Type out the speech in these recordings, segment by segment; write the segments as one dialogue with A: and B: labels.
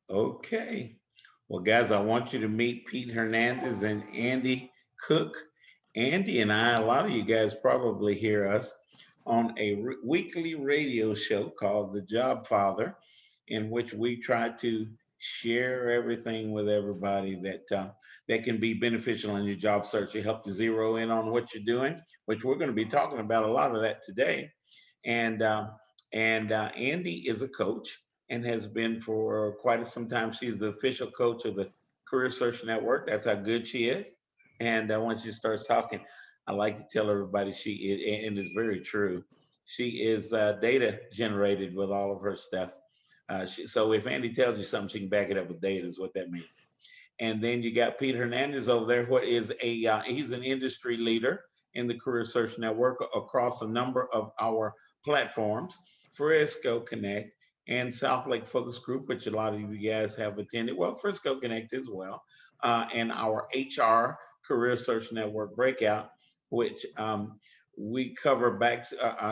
A: Okay. Well, guys, I want you to meet Pete Hernandez and Andy Cook. Andy and I, a lot of you guys probably hear us on a weekly radio show called The Job Father, in which we try to share everything with everybody that can be beneficial in your job search to help you zero in on what you're doing, which we're going to be talking about a lot of that today. And Andy is a coach and has been for quite some time. She's the official coach of the Career Search Network. That's how good she is. And once she starts talking, I like to tell everybody she is, and it's very true. She is data generated with all of her stuff. So if Andy tells you something, she can back it up with data. Is what that means. And then you got Pete Hernandez over there. What is he's an industry leader in the Career Search Network across a number of our platforms, Frisco Connect and South Lake Focus Group, which a lot of you guys have attended. Well, Frisco Connect as well, and our HR Career Search Network breakout, which we cover back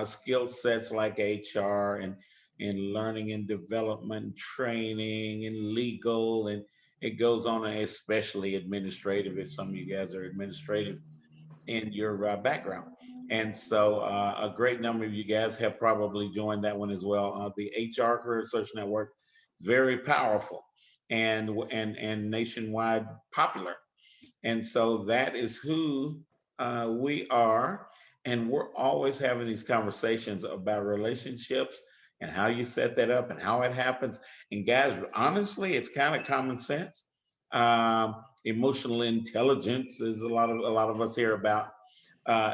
A: skill sets like HR and learning and development, training and legal, and it goes on, especially administrative, if some of you guys are administrative in your background. And so a great number of you guys have probably joined that one as well. The HR Career Search Network is very powerful and nationwide popular. And so that is who we are. And we're always having these conversations about relationships and how you set that up and how it happens. And guys, honestly, it's kind of common sense. Emotional intelligence is a lot of us hear about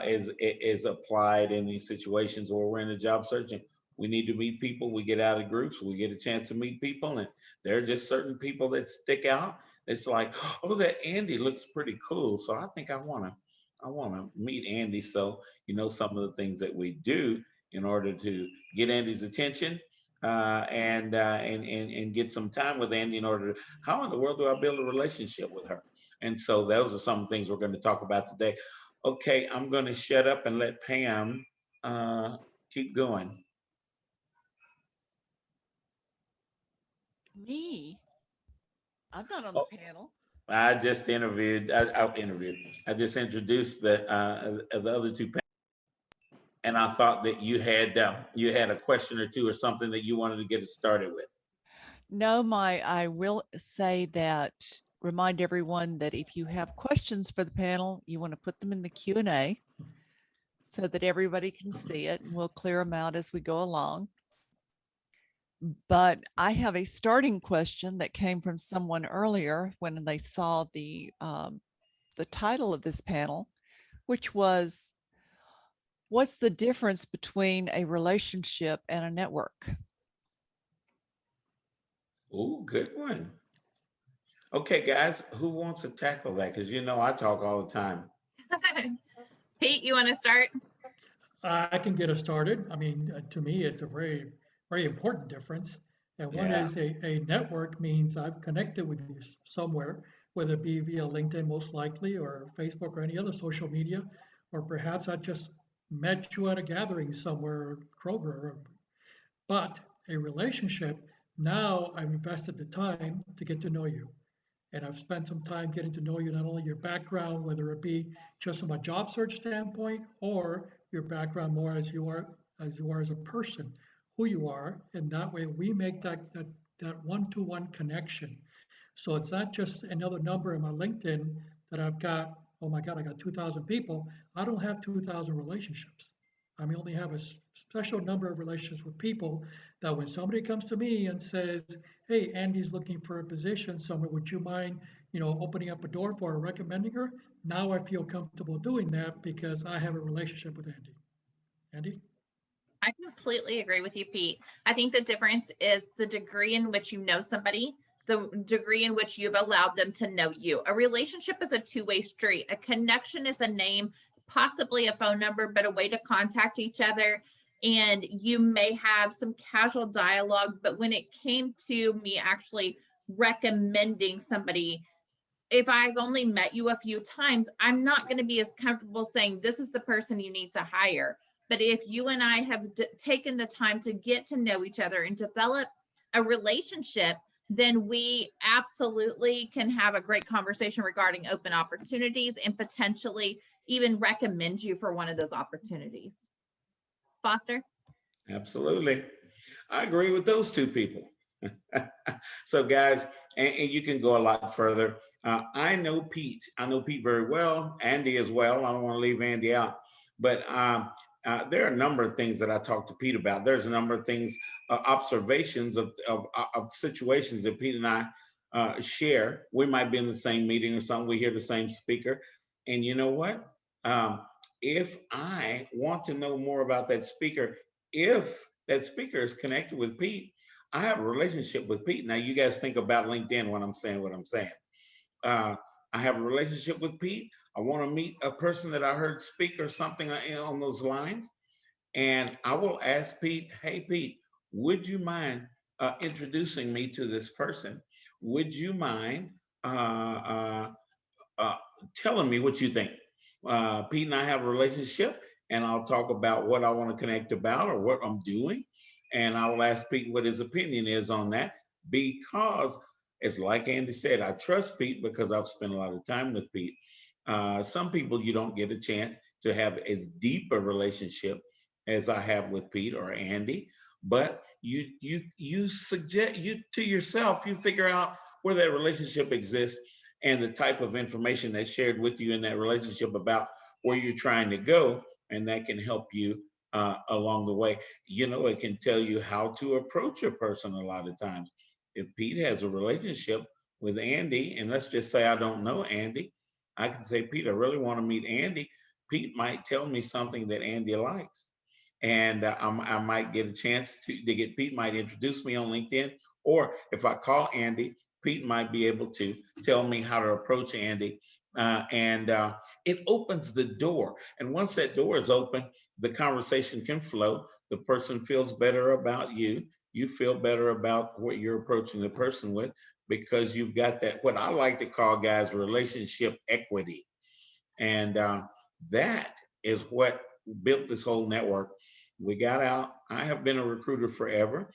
A: is applied in these situations where we're in the job search and we need to meet people. We get out of groups, we get a chance to meet people, and there are just certain people that stick out. It's like, oh, that Andy looks pretty cool, so I think I want to meet Andy. So some of the things that we do in order to get Andy's attention and get some time with Andy in order to, how in the world do I build a relationship with her? And so those are some things we're going to talk about today. Okay, I'm going to shut up and let Pam uh, keep going.
B: Me? I'm not on the
A: Oh,
B: panel.
A: I just interviewed. I interviewed. I just introduced the other two, and I thought that you had a question or two or something that you wanted to get us started with.
B: No, I will say that remind everyone that if you have questions for the panel, you want to put them in the Q&A so that everybody can see it and we'll clear them out as we go along. But I have a starting question that came from someone earlier when they saw the title of this panel, which was, what's the difference between a relationship and a network?
A: Oh, good one. Okay, guys, who wants to tackle that? Because I talk all the time.
C: Pete, you want to start?
D: I can get us started. I mean, to me, it's a very, very important difference. And one
A: Yeah.
D: is a network means I've connected with you somewhere, whether it be via LinkedIn, most likely, or Facebook or any other social media, or perhaps I just met you at a gathering somewhere, Kroger. But a relationship, now I've invested the time to get to know you. And I've spent some time getting to know you, not only your background, whether it be just from a job search standpoint or your background more as you are as a person, who you are. And that way we make that one-to-one connection. So it's not just another number in my LinkedIn that I've got, oh my God, I got 2,000 people. I don't have 2,000 relationships. I only have a special number of relationships with people that when somebody comes to me and says, hey, Andy's looking for a position somewhere, would you mind, opening up a door for her, recommending her? Now I feel comfortable doing that because I have a relationship with Andy. Andy?
C: I completely agree with you, Pete. I think the difference is the degree in which you know somebody, the degree in which you've allowed them to know you. A relationship is a two-way street. A connection is a name, possibly a phone number, but a way to contact each other. And you may have some casual dialogue, but when it came to me actually recommending somebody, if I've only met you a few times, I'm not going to be as comfortable saying this is the person you need to hire. But if you and I have taken the time to get to know each other and develop a relationship, then we absolutely can have a great conversation regarding open opportunities and potentially even recommend you for one of those opportunities. Foster?
A: Absolutely. I agree with those two people. So guys, and you can go a lot further. I know Pete. I know Pete very well. Andy as well. I don't want to leave Andy out. But there are a number of things that I talk to Pete about. There's a number of things, observations of situations that Pete and I share. We might be in the same meeting or something. We hear the same speaker. And you know what? If I want to know more about that speaker, if that speaker is connected with Pete, I have a relationship with Pete. Now, you guys think about LinkedIn when I'm saying what I'm saying. I have a relationship with Pete. I want to meet a person that I heard speak or something on those lines. And I will ask Pete, hey, Pete, would you mind introducing me to this person? Would you mind telling me what you think? Pete and I have a relationship, and I'll talk about what I want to connect about or what I'm doing. And I will ask Pete what his opinion is on that, because it's like Andy said, I trust Pete because I've spent a lot of time with Pete. Some people you don't get a chance to have as deep a relationship as I have with Pete or Andy, but you suggest, you to yourself, you figure out where that relationship exists and the type of information that's shared with you in that relationship about where you're trying to go, and that can help you along the way. You know, it can tell you how to approach a person a lot of times. If Pete has a relationship with Andy, and let's just say I don't know Andy, I can say, Pete, I really want to meet Andy. Pete might tell me something that Andy likes. And I might get a chance to get, Pete might introduce me on LinkedIn. Or if I call Andy, Pete might be able to tell me how to approach Andy. And it opens the door. And once that door is open, the conversation can flow. The person feels better about you. You feel better about what you're approaching the person with, because you've got that, what I like to call, guys, relationship equity. And that is what built this whole network. We got out. I have been a recruiter forever.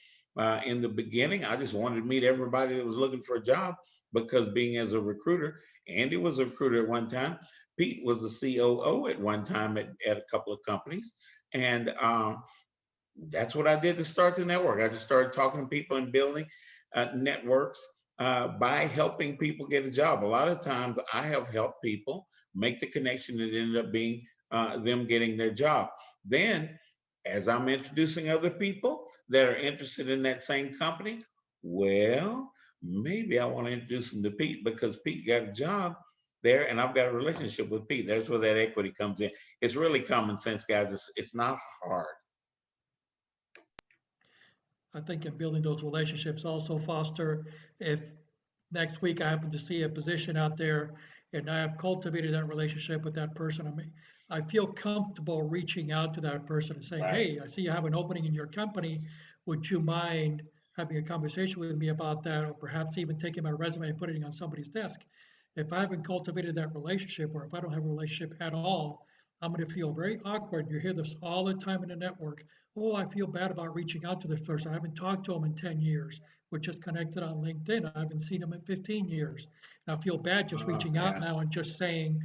A: In the beginning, I just wanted to meet everybody that was looking for a job, because being as a recruiter, Andy was a recruiter at one time. Pete was the COO at one time at a couple of companies. And that's what I did to start the network. I just started talking to people and building networks by helping people get a job. A lot of times I have helped people make the connection that ended up being them getting their job. Then, as I'm introducing other people that are interested in that same company, well, maybe I want to introduce them to Pete because Pete got a job there and I've got a relationship with Pete. There's where that equity comes in. It's really common sense, guys. It's not hard.
D: I think in building those relationships also, Foster, if next week I happen to see a position out there and I have cultivated that relationship with that person, I feel comfortable reaching out to that person and saying,
A: Right.
D: hey, I see you have an opening in your company. Would you mind having a conversation with me about that? Or perhaps even taking my resume and putting it on somebody's desk. If I haven't cultivated that relationship, or if I don't have a relationship at all, I'm going to feel very awkward. You hear this all the time in the network. Oh, I feel bad about reaching out to this person. I haven't talked to them in 10 years. We're just connected on LinkedIn. I haven't seen them in 15 years. And I feel bad just reaching out
A: Yeah.
D: now and just saying,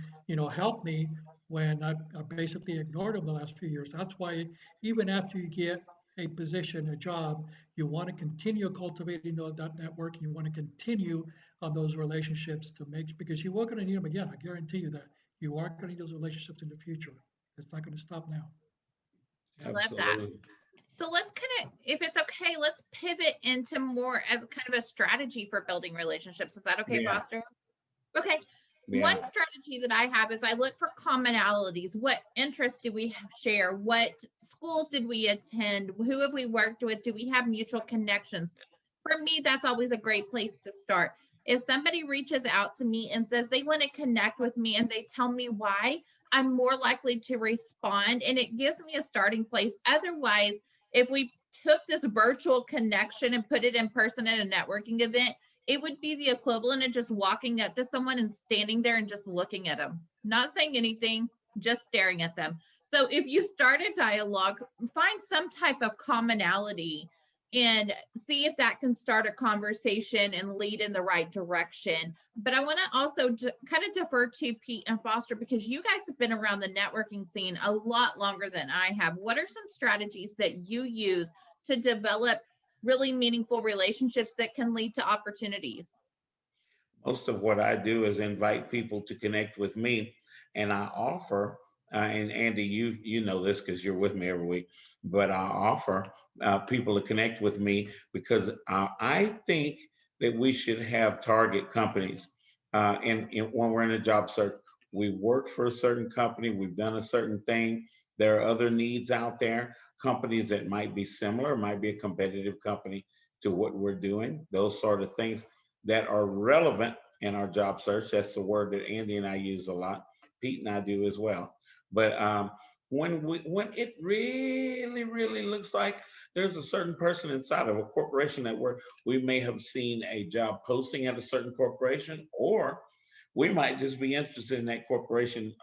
D: help me, when I basically ignored them the last few years. That's why even after you get a position, a job, you want to continue cultivating that network. You want to continue on those relationships because you are going to need them again. I guarantee you that. You are going to need those relationships in the future. It's not going to stop now.
C: I love that. So let's kind of, if it's okay, let's pivot into more of kind of a strategy for building relationships. Is that okay,
A: Yeah.
C: Foster? Okay.
A: Yeah.
C: One strategy that I have is I look for commonalities. What interests do we share? What schools did we attend? Who have we worked with? Do we have mutual connections? For me, that's always a great place to start. If somebody reaches out to me and says they want to connect with me and they tell me why, I'm more likely to respond, and it gives me a starting place. Otherwise, if we took this virtual connection and put it in person at a networking event, it would be the equivalent of just walking up to someone and standing there and just looking at them, not saying anything, just staring at them. So if you start a dialogue, find some type of commonality and see if that can start a conversation and lead in the right direction. But I want to also kind of defer to Pete and Foster, because you guys have been around the networking scene a lot longer than I have. What are some strategies that you use to develop really meaningful relationships that can lead to opportunities?
A: Most of what I do is invite people to connect with me, and I offer, and Andy, you know this because you're with me every week, but I offer people to connect with me because I think that we should have target companies. And when we're in a job search, we've worked for a certain company, we've done a certain thing. There are other needs out there, companies that might be similar, might be a competitive company to what we're doing, those sort of things that are relevant in our job search. That's the word that Andy and I use a lot. Pete and I do as well. But when it really looks like there's a certain person inside of a corporation that we may have seen a job posting at a certain corporation, or we might just be interested in that corporation.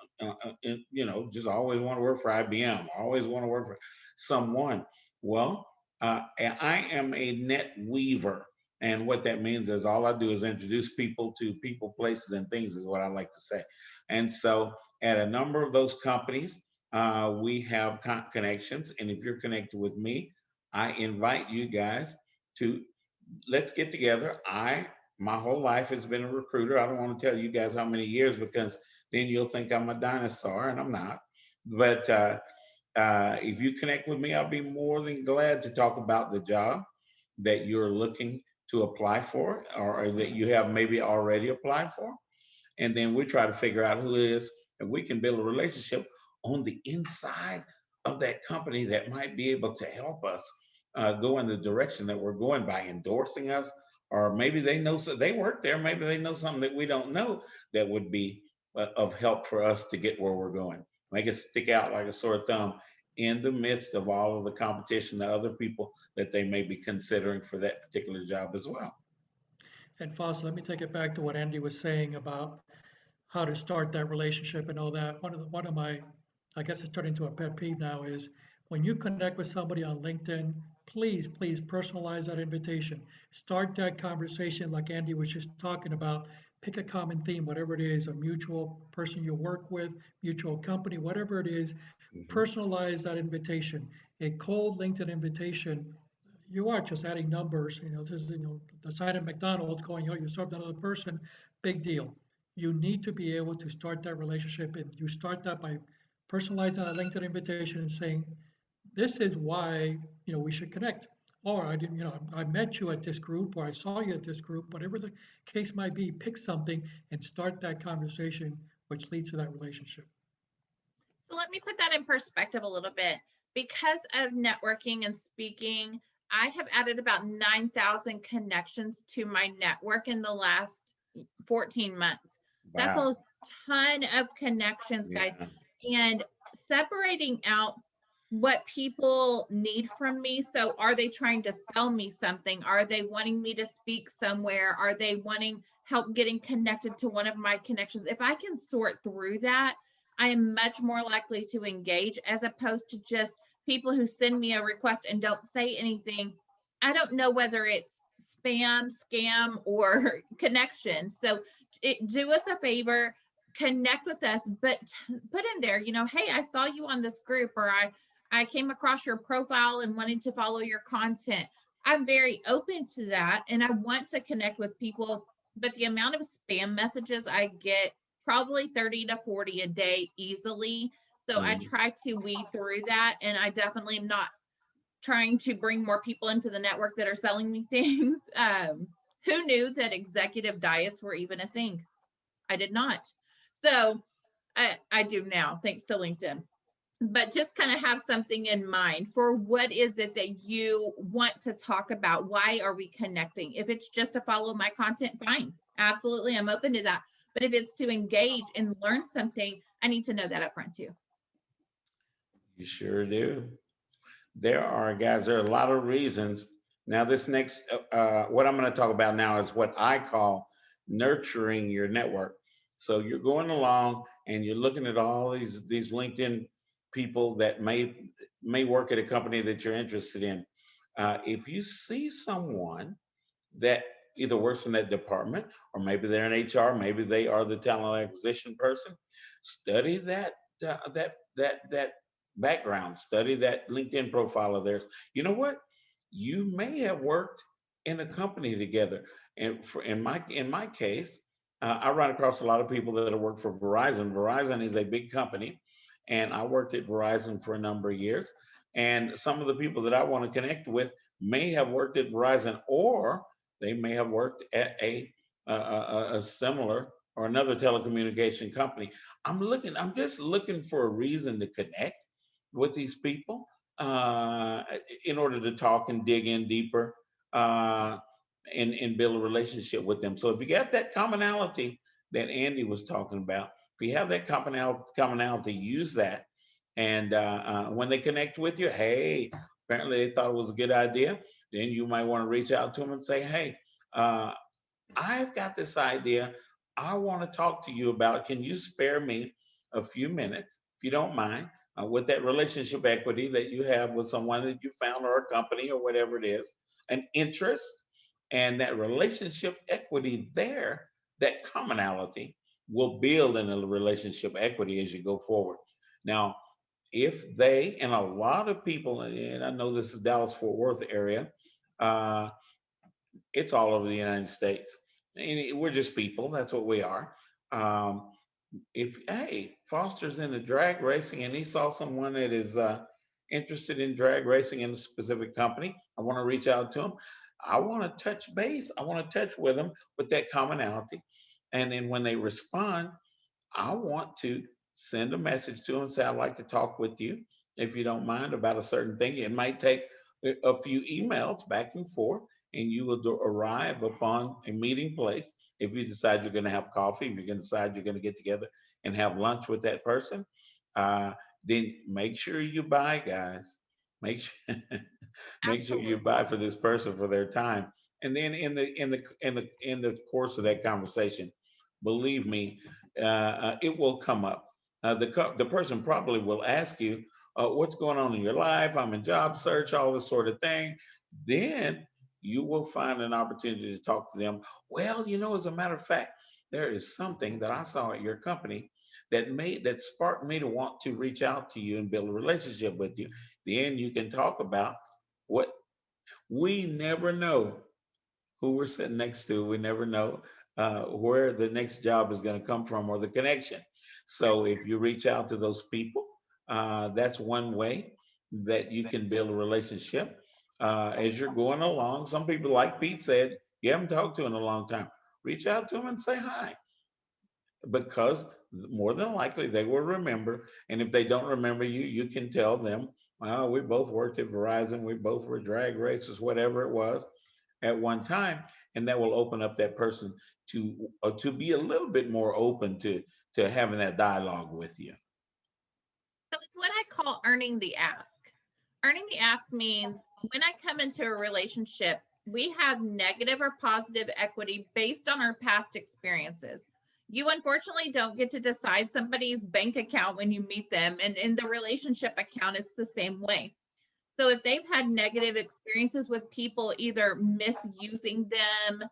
A: Just always want to work for IBM, always want to work for someone. Well, I am a net weaver. And what that means is all I do is introduce people to people, places, and things, is what I like to say. And so at a number of those companies, we have connections. And if you're connected with me, I invite you guys to let's get together. My whole life has been a recruiter. I don't want to tell you guys how many years, because then you'll think I'm a dinosaur, and I'm not. But if you connect with me, I'll be more than glad to talk about the job that you're looking to apply for, or that you have maybe already applied for. And then we try to figure out who it is, and we can build a relationship on the inside of that company that might be able to help us go in the direction that we're going by endorsing us. Or maybe they know, so they work there, maybe they know something that we don't know that would be of help for us to get where we're going. Make it stick out like a sore thumb in the midst of all of the competition, the other people that they may be considering for that particular job as well.
D: And Foster, let me take it back to what Andy was saying about how to start that relationship and all that. One of my, I guess it's turned into a pet peeve now, is when you connect with somebody on LinkedIn, please personalize that invitation. Start that conversation like Andy was just talking about. Pick a common theme, whatever it is, a mutual person you work with, mutual company, whatever it is.
A: Mhm.
D: Personalize that invitation. A cold LinkedIn invitation, you are just adding numbers. The sign at McDonald's going, oh, you served another person, big deal. You need to be able to start that relationship, and you start that by personalizing a LinkedIn invitation and saying, this is why, we should connect. Or I didn't, I met you at this group, or I saw you at this group, whatever the case might be, pick something and start that conversation, which leads to that relationship.
C: So let me put that in perspective a little bit. Because of networking and speaking, I have added about 9,000 connections to my network in the last 14 months. That's
A: Wow.
C: a ton of connections, guys.
A: Yeah.
C: And separating out what people need from me. So, are they trying to sell me something? Are they wanting me to speak somewhere? Are they wanting help getting connected to one of my connections? If I can sort through that, I am much more likely to engage, as opposed to just people who send me a request and don't say anything. I don't know whether it's spam, scam, or connection. So do us a favor, connect with us, but put in there, hey, I saw you on this group, or I came across your profile and wanted to follow your content. I'm very open to that, and I want to connect with people, but the amount of spam messages I get, probably 30 to 40 a day easily. So I
A: Mhm.
C: try to weed through that, and I definitely am not trying to bring more people into the network that are selling me things. Who knew that executive diets were even a thing? I did not. So I do now, thanks to LinkedIn. But just kind of have something in mind for what is it that you want to talk about. Why are we connecting? If it's just to follow my content, fine, absolutely, I'm open to that. But if it's to engage and learn something, I need to know that up front too.
A: You sure do. There are a lot of reasons. Now, this next, what I'm going to talk about now is what I call nurturing your network. So you're going along and you're looking at all these LinkedIn people that may work at a company that you're interested in. If you see someone that either works in that department, or maybe they're in HR, maybe they are the talent acquisition person, study that background, study that LinkedIn profile of theirs. You know what? You may have worked in a company together, and in my case, I run across a lot of people that have worked for Verizon. Verizon is a big company, and I worked at Verizon for a number of years. And some of the people that I want to connect with may have worked at Verizon, or they may have worked at a similar or another telecommunication company. I'm just looking for a reason to connect with these people, uh, in order to talk and dig in deeper, uh, and build a relationship with them. So if you got that commonality that Andy was talking about, if you have that commonality, use that. And when they connect with you, hey, apparently they thought it was a good idea, then you might want to reach out to them and say, hey, uh, I've got this idea I want to talk to you about. Can you spare me a few minutes, if you don't mind, with that relationship equity that you have with someone that you found, or a company, or whatever it is, an interest, and that relationship equity there, that commonality will build in a relationship equity as you go forward. Now, if they, and a lot of people, and I know this is Dallas Fort Worth area, uh, it's all over the United States. And we're just people. That's what we are. Um, if hey, Foster's into drag racing and he saw someone that is interested in drag racing in a specific company, I want to reach out to him. I want to touch base. I want to touch with them with that commonality. And then when they respond, I want to send a message to them and say, I'd like to talk with you, if you don't mind, about a certain thing. It might take a few emails back and forth, and you will arrive upon a meeting place. If you decide you're going to have coffee, if you're going to decide you're going to get together and have lunch with that person, uh, then make sure you buy, guys. Make sure, make sure you
C: Absolutely.
A: buy for this person for their time. And then in the course of that conversation, believe me, it will come up. The person probably will ask you, what's going on in your life? I'm in job search, all this sort of thing. Then you will find an opportunity to talk to them. Well, as a matter of fact, there is something that I saw at your company that sparked me to want to reach out to you and build a relationship with you. Then you can talk about what we never know, who we're sitting next to. We never know where the next job is going to come from, or the connection. So if you reach out to those people, that's one way that you can build a relationship as you're going along. Some people, like Pete said, you haven't talked to in a long time. Reach out to them and say hi, because more than likely they will remember. And if they don't remember you, you can tell them, well, we both worked at Verizon, we both were drag racers, whatever it was at one time. And that will open up that person to be a little bit more open to having that dialogue with you.
C: So it's what I call earning the ask. Earning the ask means when I come into a relationship, we have negative or positive equity based on our past experiences. You unfortunately don't get to decide somebody's bank account when you meet them. And in the relationship account, it's the same way. So if they've had negative experiences with people either misusing them,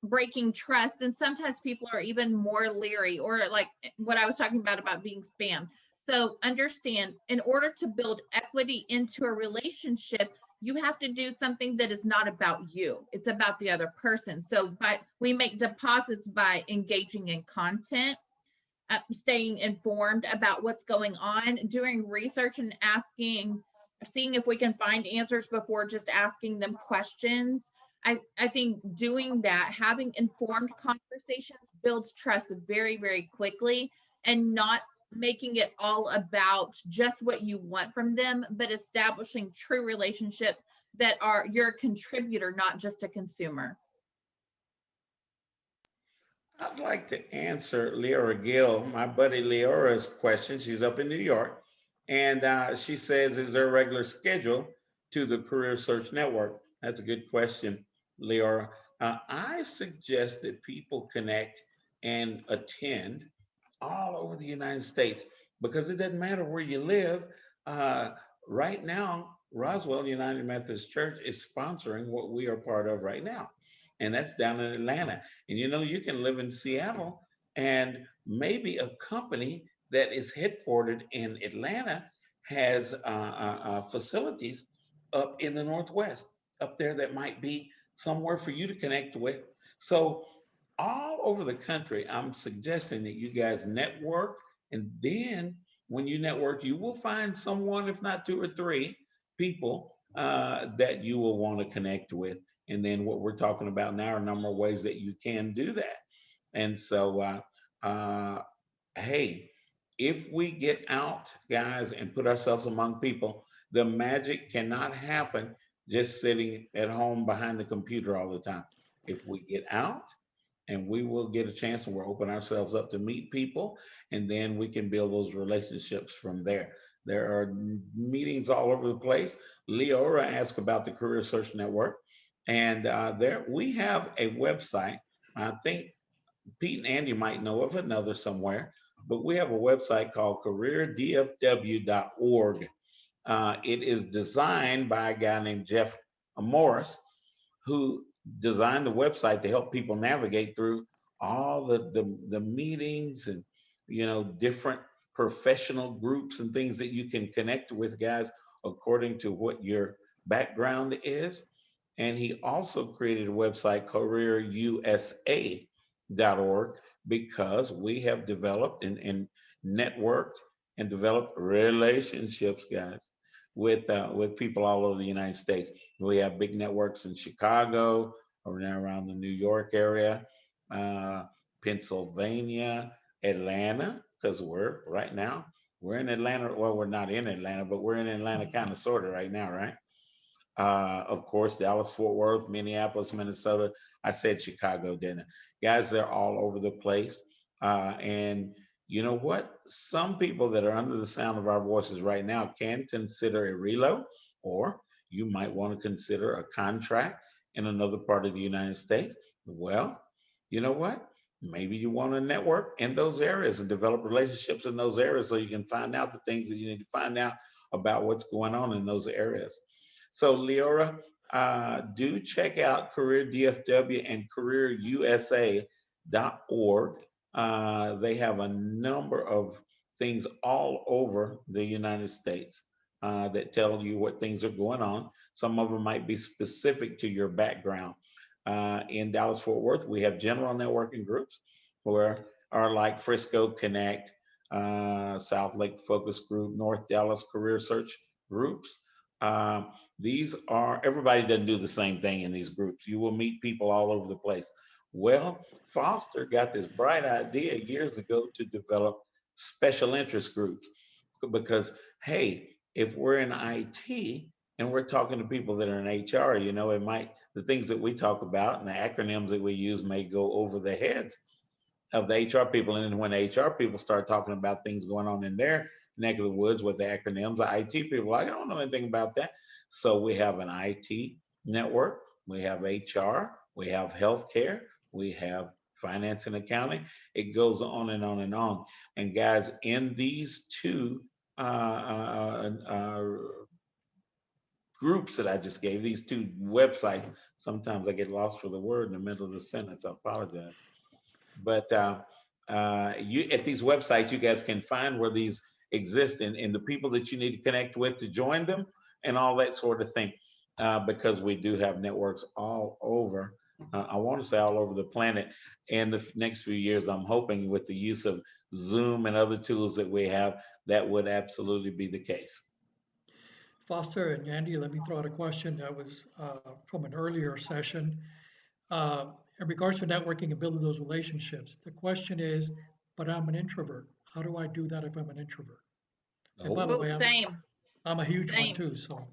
C: breaking trust, and sometimes people are even more leery, or like what I was talking about being spam. So understand, in order to build equity into a relationship, you have to do something that is not about you, it's about the other person. So we make deposits by engaging in content, staying informed about what's going on, doing research, and seeing if we can find answers before just asking them questions. I think doing that, having informed conversations, builds trust very, very quickly, and not making it all about just what you want from them, but establishing true relationships that are you're a contributor, not just a consumer.
A: I'd like to answer Leora Gill, my buddy Leora's question. She's up in New York. And she says, is there a regular schedule to the Career Search Network? That's a good question, Leora. I suggest that people connect and attend all over the United States, because it doesn't matter where you live. Uh, right now, Roswell United Methodist Church is sponsoring what we are part of right now, and that's down in Atlanta. And you know, you can live in Seattle, and maybe a company that is headquartered in Atlanta has facilities up in the Northwest, up there that might be somewhere for you to connect with. So, all over the country, I'm suggesting that you guys network, and then when you network, you will find someone, if not two or three people that you will want to connect with. And then what we're talking about now are a number of ways that you can do that. And so, hey, if we get out, guys, and put ourselves among people, the magic cannot happen just sitting at home behind the computer all the time. If we get out, and we will get a chance, and we'll open ourselves up to meet people, and then we can build those relationships from there. There are meetings all over the place. Leora asked about the Career Search Network, and there we have a website. I think Pete and Andy might know of another somewhere, but we have a website called careerdfw.org. It is designed by a guy named Jeff Morris, who designed the website to help people navigate through all the meetings and, you know, different professional groups and things that you can connect with, guys, according to what your background is. And he also created a website, careerusa.org, because we have developed and networked and developed relationships, guys, with people all over the United States. We have big networks in Chicago, around the New York area, uh, Pennsylvania, Atlanta, because we're right now we're in Atlanta. Well, we're not in Atlanta, but we're in Atlanta, kind of, sort of, right now, right? Of course, Dallas, Fort Worth, Minneapolis, Minnesota. I said Chicago, didn't I? Guys, they're all over the place. And you know what? Some people that are under the sound of our voices right now can consider a reload, or you might want to consider a contract in another part of the United States. Well, you know what? Maybe you want to network in those areas and develop relationships in those areas so you can find out the things that you need to find out about what's going on in those areas. So, Leora, do check out Career DFW and careerusa.org. They have a number of things all over the United States that tell you what things are going on. Some of them might be specific to your background. In Dallas Fort Worth, we have general networking groups where are like Frisco Connect, South Lake Focus Group, North Dallas Career Search groups. Um, these are, everybody doesn't do the same thing in these groups. You will meet people all over the place. Well, Foster got this bright idea years ago to develop special interest groups because, hey, if we're in IT and we're talking to people that are in HR, you know, it might, the things that we talk about and the acronyms that we use may go over the heads of the HR people. And then when the HR people start talking about things going on in their neck of the woods with the acronyms, the IT people, I don't know anything about that. So we have an IT network, we have HR, we have healthcare, we have finance and accounting. It goes on and on and on. And guys, in these two groups that I just gave, these two websites, sometimes I get lost for the word in the middle of the sentence. I apologize. But you, at these websites, you guys can find where these exist and the people that you need to connect with to join them and all that sort of thing. Because we do have networks all over. I want to say all over the planet. In the next few years, I'm hoping with the use of Zoom and other tools that we have, that would absolutely be the case.
D: Foster and Andy, let me throw out a question that was from an earlier session. Uh, in regards to networking and building those relationships, the question is, but I'm an introvert. How do I do that if I'm an introvert? And by the
A: Oh,
C: Oh,
D: way,
C: same,
D: I'm a huge one
C: same.
D: too, so.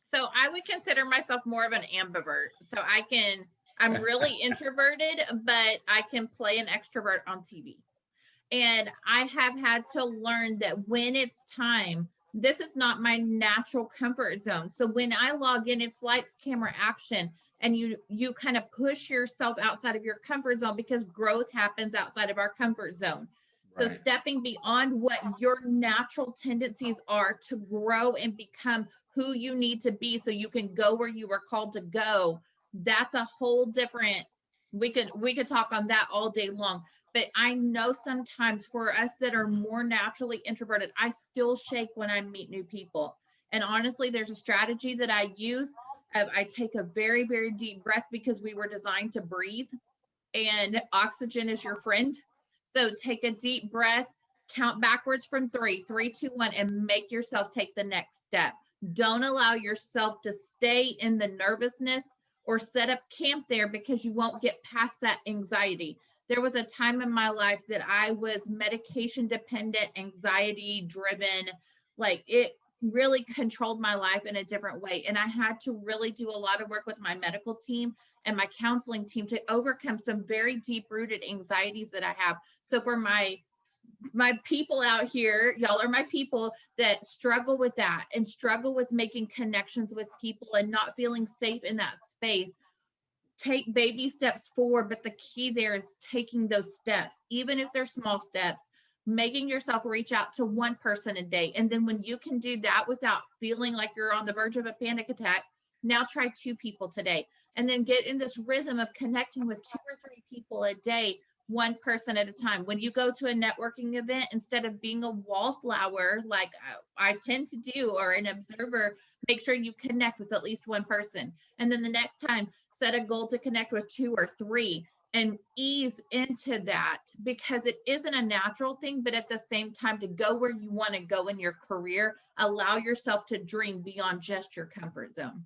C: So I would consider myself more of an ambivert. So I'm really introverted, but I can play an extrovert on TV. And I have had to learn that when it's time, this is not my natural comfort zone. So when I log in, it's lights, camera, action, and you kind of push yourself outside of your comfort zone because growth happens outside of our comfort zone. So
A: Right.
C: stepping beyond what your natural tendencies are to grow and become who you need to be so you can go where you were called to go. That's a whole different, we could talk on that all day long. But I know sometimes for us that are more naturally introverted, I still shake when I meet new people. And honestly, there's a strategy that I use. I take a very, very deep breath because we were designed to breathe and oxygen is your friend. So take a deep breath, count backwards from three, three, two, one, and make yourself take the next step. Don't allow yourself to stay in the nervousness or set up camp there because you won't get past that anxiety. There was a time in my life that I was medication dependent, anxiety driven, like it really controlled my life in a different way. And I had to really do a lot of work with my medical team and my counseling team to overcome some very deep rooted anxieties that I have. So for my people out here, y'all are my people that struggle with that and struggle with making connections with people and not feeling safe in that space. Take baby steps forward, but the key there is taking those steps, even if they're small steps, making yourself reach out to one person a day. And then when you can do that without feeling like you're on the verge of a panic attack, now try 2 people today. And then get in this rhythm of connecting with 2 or 3 people a day, one person at a time. When you go to a networking event, instead of being a wallflower like I tend to do or an observer, make sure you connect with at least one person. And then the next time, set a goal to connect with 2 or 3 and ease into that because it isn't a natural thing, but at the same time, to go where you want to go in your career, allow yourself to dream beyond just your comfort zone.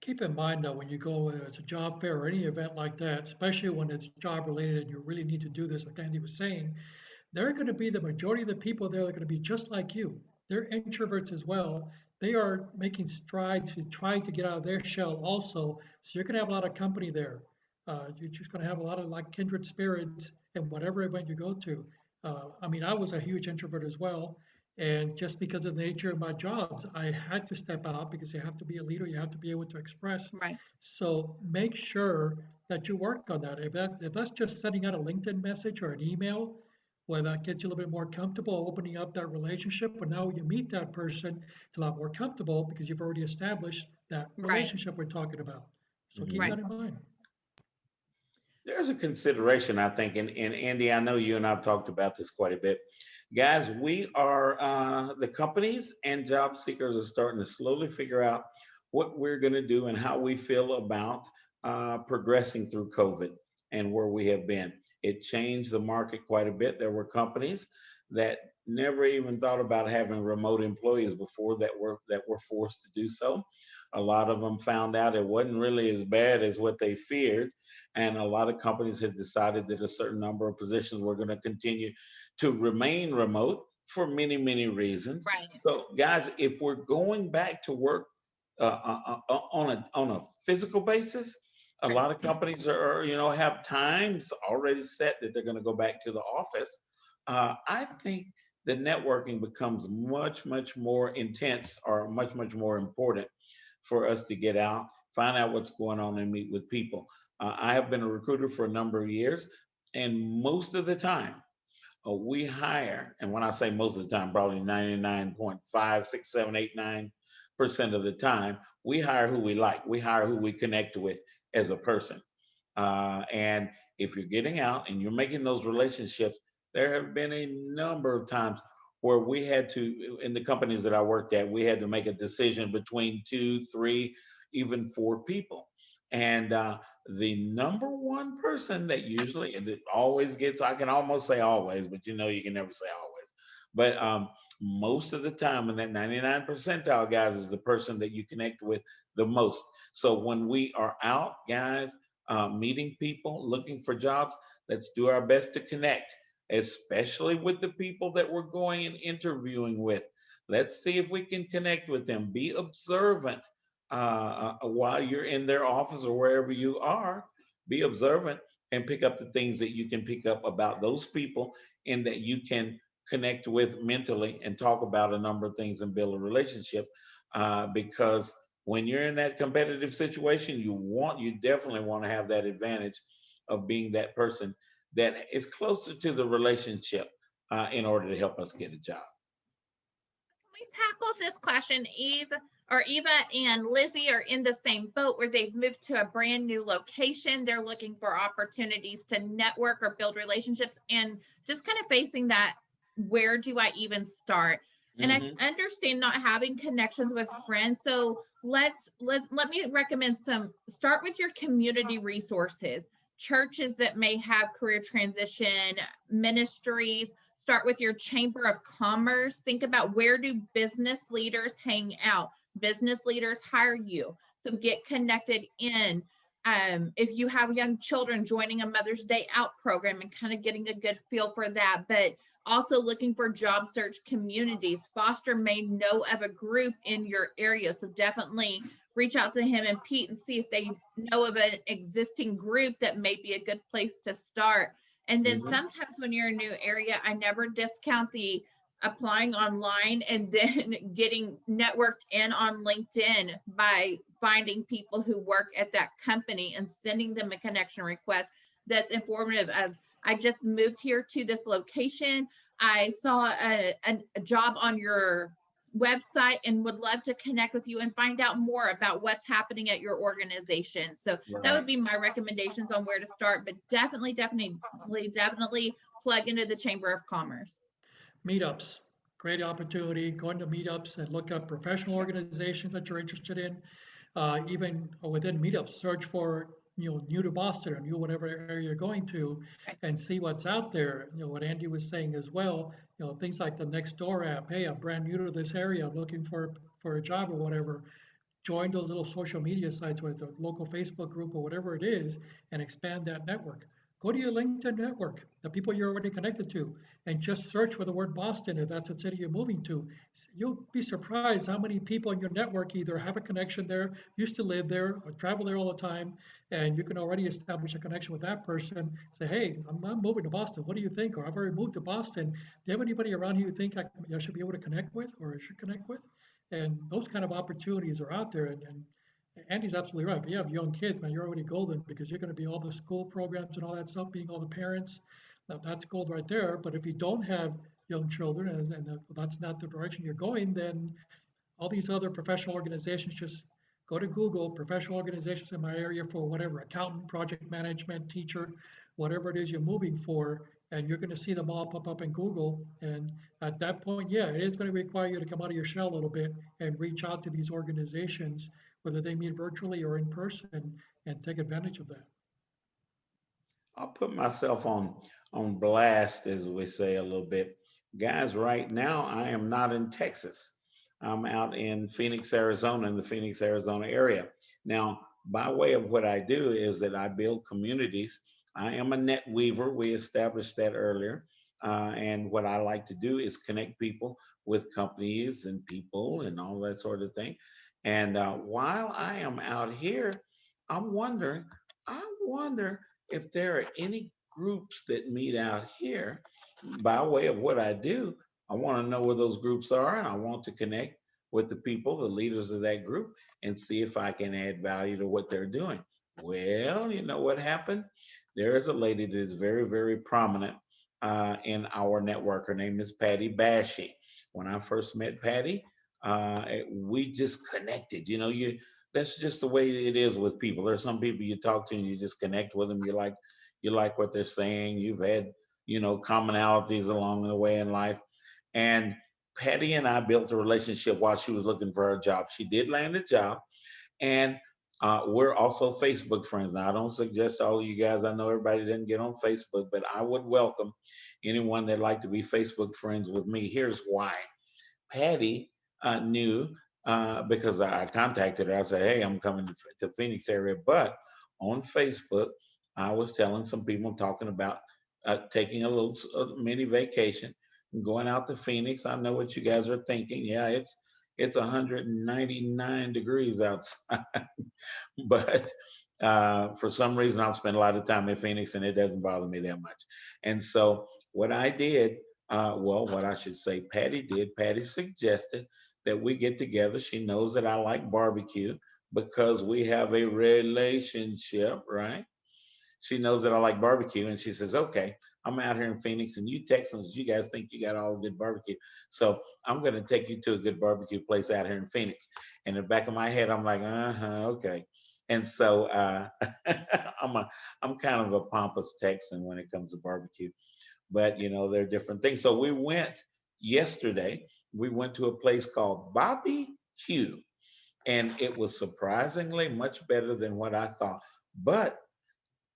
D: Keep in mind though, when you go, whether it's a job fair or any event like that, especially when it's job related and you really need to do this, like Andy was saying, they're going to be the majority of the people there are going to be just like you. They're introverts as well. They are making strides to try to get out of their shell also. So you're going to have a lot of company there. You're just going to have a lot of like kindred spirits in whatever event you go to. I mean, I was a huge introvert as well. And just because of the nature of my jobs, I had to step out because you have to be a leader, you have to be able to express.
C: Right.
D: So make sure that you work on that. If that's just sending out a LinkedIn message or an email, well, that gets you a little bit more comfortable opening up that relationship. But now when you meet that person, it's a lot more comfortable because you've already established that
C: Right.
D: relationship we're talking about. So keep
A: Mhm.
C: Right.
D: that in mind.
A: There's a consideration, I think, and Andy, I know you and I've talked about this quite a bit. Guys, we are, the companies and job seekers are starting to slowly figure out what we're going to do and how we feel about progressing through COVID and where we have been. It changed the market quite a bit. There were companies that never even thought about having remote employees before that were forced to do so. A lot of them found out it wasn't really as bad as what they feared, and a lot of companies had decided that a certain number of positions were going to continue to remain remote for many, many reasons.
C: Right.
A: So, guys, if we're going back to work on a physical basis, a
C: Right.
A: lot of companies have times already set that they're going to go back to the office. I think the networking becomes much, much more intense or much, much more important for us to get out, find out what's going on, and meet with people. I have been a recruiter for a number of years, and most of the time, we hire, and when I say most of the time, probably 99.5, 6, 7, 8, 9% of the time, we hire who we like. We hire who we connect with as a person. And if you're getting out and you're making those relationships, there have been a number of times where we had to, in the companies that I worked at, we had to make a decision between 2, 3, even 4 people. And the number one person that usually, and it always gets, I can almost say always, but you can never say always. But most of the time in that 99 percentile, guys, is the person that you connect with the most. So when we are out, guys, meeting people, looking for jobs, let's do our best to connect, especially with the people that we're going and interviewing with. Let's see if we can connect with them. Be observant while you're in their office or wherever you are. Be observant and pick up the things that you can pick up about those people and that you can connect with mentally and talk about a number of things and build a relationship. Because when you're in that competitive situation, you definitely want to have that advantage of being that person that is closer to the relationship. in order to help us get a job.
C: We tackle this question. Eva and Lizzie are in the same boat where they've moved to a brand new location. They're looking for opportunities to network or build relationships and just kind of facing that, where do I even start? And I understand not having connections with friends. So let me recommend start with your community resources, churches that may have career transition ministries. Start with your chamber of commerce. Think about, where do business leaders hang out? Business leaders hire you. So get connected in. If you have young children, joining a Mother's Day Out program and kind of getting a good feel for that. But also looking for job search communities. Foster may know of a group in your area. So definitely reach out to him and Pete and see if they know of an existing group that may be a good place to start. And then sometimes when you're in a new area, I never discount the applying online and then getting networked in on LinkedIn by finding people who work at that company and sending them a connection request that's informative of, I just moved here to this location. I saw a job on your website and would love to connect with you and find out more about what's happening at your organization. So that would be my recommendations on where to start, but definitely plug into the Chamber of Commerce.
D: Meetups, great opportunity. Go into meetups and look up professional organizations that you're interested in. Even within meetups, search for, new to Boston or new whatever area you're going to, and see what's out there. What Andy was saying as well, things like the Nextdoor app. Hey, I'm brand new to this area. I'm looking for a job or whatever. Join those little social media sites with a local Facebook group or whatever it is, and expand that network. Go to your LinkedIn network, the people you're already connected to, and just search for the word Boston if that's the city you're moving to. You'll be surprised how many people in your network either have a connection there, used to live there, or travel there all the time, and you can already establish a connection with that person. Say, hey, I'm moving to Boston. What do you think? Or I've already moved to Boston. Do you have anybody around here you think I should be able to connect with, or I should connect with? And those kind of opportunities are out there. And Andy's absolutely right. If you have young kids, man, you're already golden, because you're going to be all the school programs and all that stuff, being all the parents. That's gold right there. But if you don't have young children, and that's not the direction you're going, then all these other professional organizations, just go to Google, professional organizations in my area for whatever, accountant, project management, teacher, whatever it is you're moving for, and you're going to see them all pop up in Google. And at that point, yeah, it is going to require you to come out of your shell a little bit and reach out to these organizations, whether they meet virtually or in person, and take advantage of that.
A: I'll put myself on blast, as we say a little bit. Guys, right now I am not in Texas. I'm out in Phoenix, Arizona, in the Phoenix, Arizona area. Now, by way of what I do is that I build communities. I am a net weaver. We established that earlier. And what I like to do is connect people with companies and people and all that sort of thing. And while I am out here, I'm wondering, I wonder if there are any groups that meet out here. By way of what I do, I want to know where those groups are, and I want to connect with the people, the leaders of that group, and see if I can add value to what they're doing. Well, you know what happened? There is a lady that is very, very prominent in our network. Her name is Patty Bashy. When I first met Patty, we just connected. That's just the way it is with people. There's some people you talk to and you just connect with them. You like what they're saying. You've had commonalities along the way in life. And Patty and I built a relationship while she was looking for a job. She did land a job, and we're also Facebook friends. Now, I don't suggest all of you guys, I know everybody didn't get on Facebook, but I would welcome anyone that'd like to be Facebook friends with me. Here's why. Patty knew because I contacted her. I said, hey, I'm coming to Phoenix area. But on Facebook, I was telling some people, talking about taking a little mini vacation, going out to Phoenix. I know what you guys are thinking. Yeah, it's 199 degrees outside. But for some reason, I'll spend a lot of time in Phoenix, and it doesn't bother me that much. And so what I did, what I should say, Patty did. Patty suggested that we get together. She knows that I like barbecue because we have a relationship, right? she knows that I like barbecue, and she says, "Okay, I'm out here in Phoenix, and you Texans, you guys think you got all good barbecue, so I'm going to take you to a good barbecue place out here in Phoenix." In the back of my head, I'm like, okay. And so I'm a I'm kind of a pompous Texan when it comes to barbecue, but there are different things. So we went yesterday. We went to a place called Bobby Q, and it was surprisingly much better than what I thought. But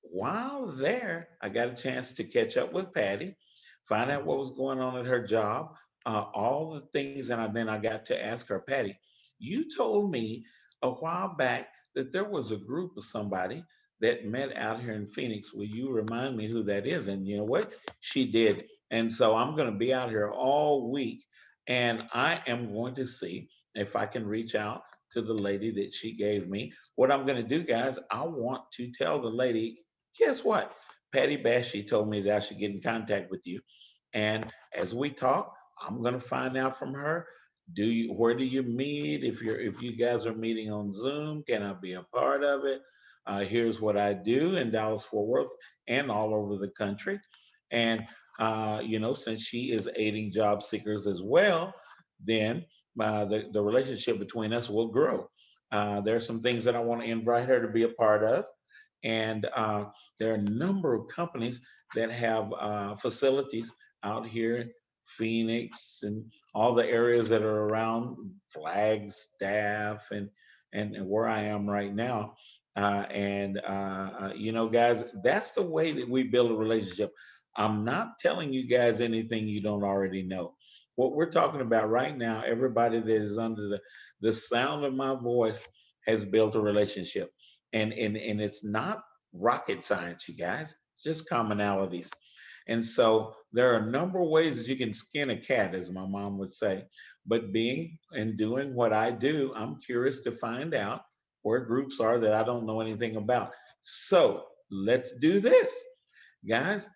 A: while there, I got a chance to catch up with Patty, find out what was going on at her job, all the things, and then I got to ask her, Patty, you told me a while back that there was a group of somebody that met out here in Phoenix. Will you remind me who that is? And you know what? She did. And so I'm going to be out here all week, and I am going to see if I can reach out to the lady that she gave me. What I'm going to do, guys, I want to tell the lady, guess what? Patty Bashy told me that I should get in contact with you. And as we talk, I'm gonna find out from her. Where do you meet? If you guys are meeting on Zoom, can I be a part of it? Here's what I do in Dallas Fort Worth and all over the country. And since she is aiding job seekers as well, then the relationship between us will grow. There are some things that I want to invite her to be a part of. And there are a number of companies that have facilities out here in Phoenix and all the areas that are around Flagstaff and where I am right now. Guys, that's the way that we build a relationship. I'm not telling you guys anything you don't already know. What we're talking about right now, everybody that is under the sound of my voice has built a relationship. And it's not rocket science, you guys, just commonalities. And so there are a number of ways that you can skin a cat, as my mom would say. But being and doing what I do, I'm curious to find out where groups are that I don't know anything about. So let's do this, guys.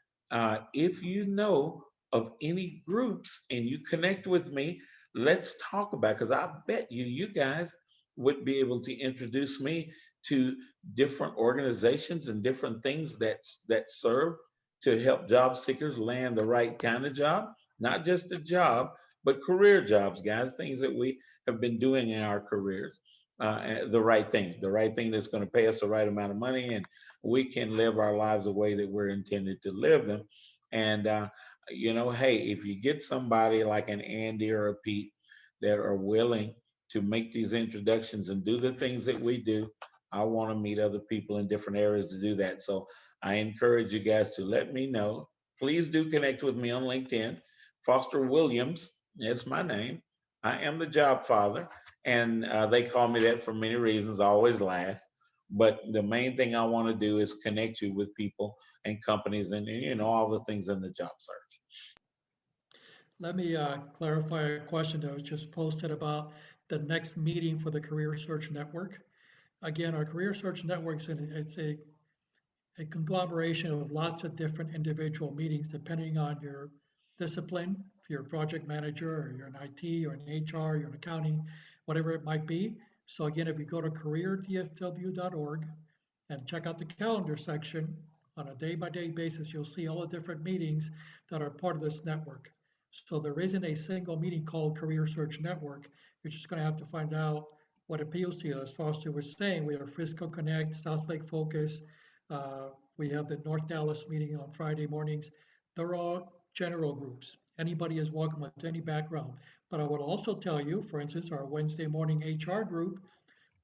A: If you know of any groups and you connect with me, let's talk about because I bet you guys would be able to introduce me to different organizations and different things that serve to help job seekers land the right kind of job, not just a job, but career jobs, guys, things that we have been doing in our careers. The right thing that's going to pay us the right amount of money, and we can live our lives the way that we're intended to live them. And hey, if you get somebody like an Andy or a Pete that are willing to make these introductions and do the things that we do, I want to meet other people in different areas to do that. So I encourage you guys to let me know. Please do connect with me on LinkedIn. Foster Williams is my name. I am the job father, and they call me that for many reasons. I always laugh. But the main thing I want to do is connect you with people and companies and all the things in the job search.
D: Let me clarify a question that was just posted about the next meeting for the Career Search Network. Again, our Career Search Network is it's a conglomeration of lots of different individual meetings depending on your discipline. If you're a project manager or you're in IT or in HR, you're in accounting, whatever it might be. So again, if you go to careerdfw.org and check out the calendar section on a day-by-day basis, you'll see all the different meetings that are part of this network. So there isn't a single meeting called Career Search Network. You're just going to have to find out what appeals to you. As Foster was saying, we have Frisco Connect, South Lake Focus. We have the North Dallas meeting on Friday mornings. They're all general groups. Anybody is welcome with any background. But I would also tell you, for instance, our Wednesday morning HR group,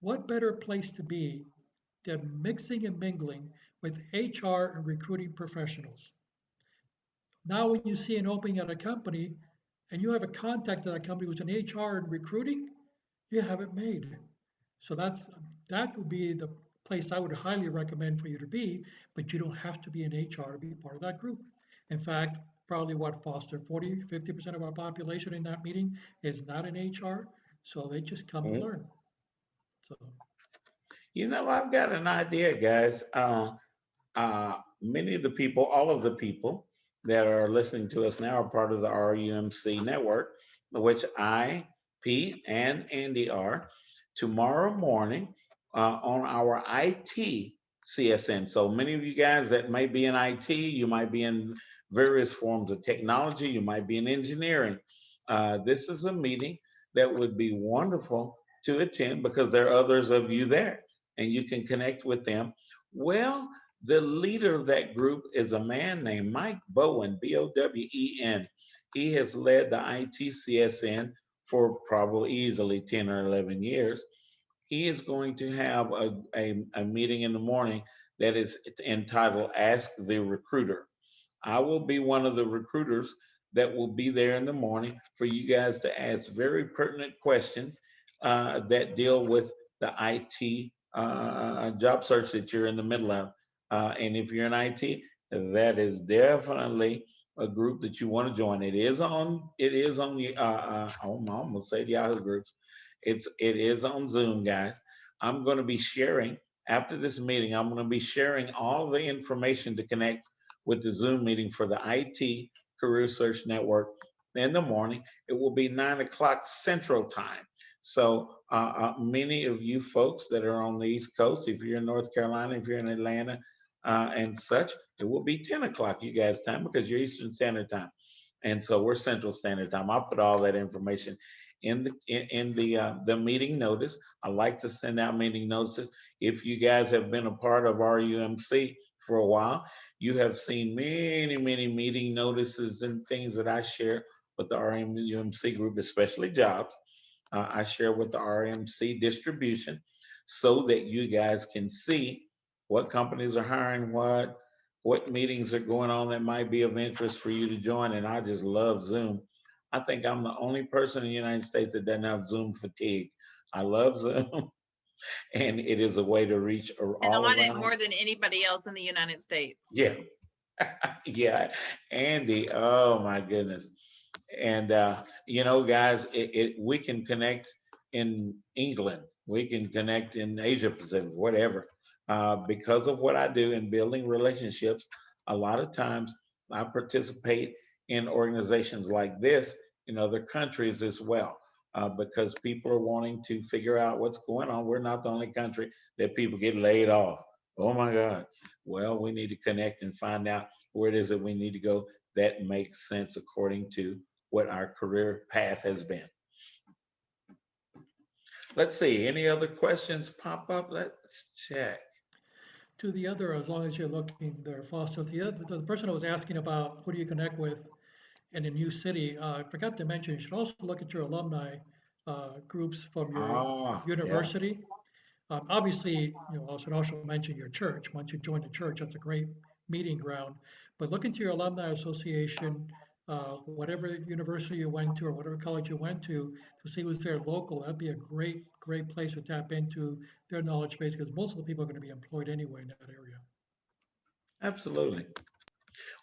D: what better place to be than mixing and mingling with HR and recruiting professionals? Now, when you see an opening at a company and you have a contact at that company who's in HR and recruiting, you have it made. So that would be the place I would highly recommend for you to be, but you don't have to be in HR to be part of that group. In fact, probably what, Foster, 40, 50% of our population in that meeting is not in HR, so they just come to learn. So
A: I've got an idea, guys. Many of the people, all of the people that are listening to us now are part of the RUMC network, which I, Pete, and Andy are. Tomorrow morning on our IT CSN. So many of you guys that may be in IT, you might be in various forms of technology, you might be in engineering. This is a meeting that would be wonderful to attend because there are others of you there and you can connect with them. Well, the leader of that group is a man named Mike Bowen, Bowen. He has led the ITCSN for probably easily 10 or 11 years. He is going to have a meeting in the morning that is entitled Ask the Recruiter. I will be one of the recruiters that will be there in the morning for you guys to ask very pertinent questions that deal with the IT job search that you're in the middle of. And if you're in IT, that is definitely a group that you want to join. It is on the I almost say the Yahoo groups. It is on Zoom, guys. I'm going to be sharing after this meeting. I'm going to be sharing all the information to connect with the Zoom meeting for the IT Career Search Network in the morning. It will be 9 o'clock Central Time. So many of you folks that are on the East Coast, if you're in North Carolina, if you're in Atlanta and such, it will be 10 o'clock you guys' time because you're Eastern Standard Time. And so we're Central Standard Time. I'll put all that information in the meeting notice. I like to send out meeting notices. If you guys have been a part of RUMC for a while, you have seen many meeting notices and things that I share with the RUMC group, especially jobs. I share with the RMC distribution so that you guys can see what companies are hiring, what meetings are going on that might be of interest for you to join. And I just love Zoom. I think I'm the only person in the United States that doesn't have Zoom fatigue. I love Zoom, and it is a way to reach
C: And
A: all
C: on it
A: around.
C: more than anybody else in the United States.
A: Yeah, yeah, Andy. Oh my goodness. And guys, we can connect in England, we can connect in Asia Pacific, whatever. Because of what I do in building relationships, a lot of times I participate in organizations like this in other countries as well. Because people are wanting to figure out what's going on. We're not the only country that people get laid off. Oh my God. Well, we need to connect and find out where it is that we need to go that makes sense according to what our career path has been. Let's see, any other questions pop up? Let's check.
D: To the other, as long as you're looking there, Foster, the person who was asking about who do you connect with in a new city, I forgot to mention, you should also look at your alumni groups from your
A: Yeah.
D: university. Obviously, I should also mention your church. Once you join the church, that's a great meeting ground. But look into your alumni association, whatever university you went to or whatever college you went to see who's there local. That'd be a great place to tap into their knowledge base because most of the people are going to be employed anyway in that area.
A: Absolutely.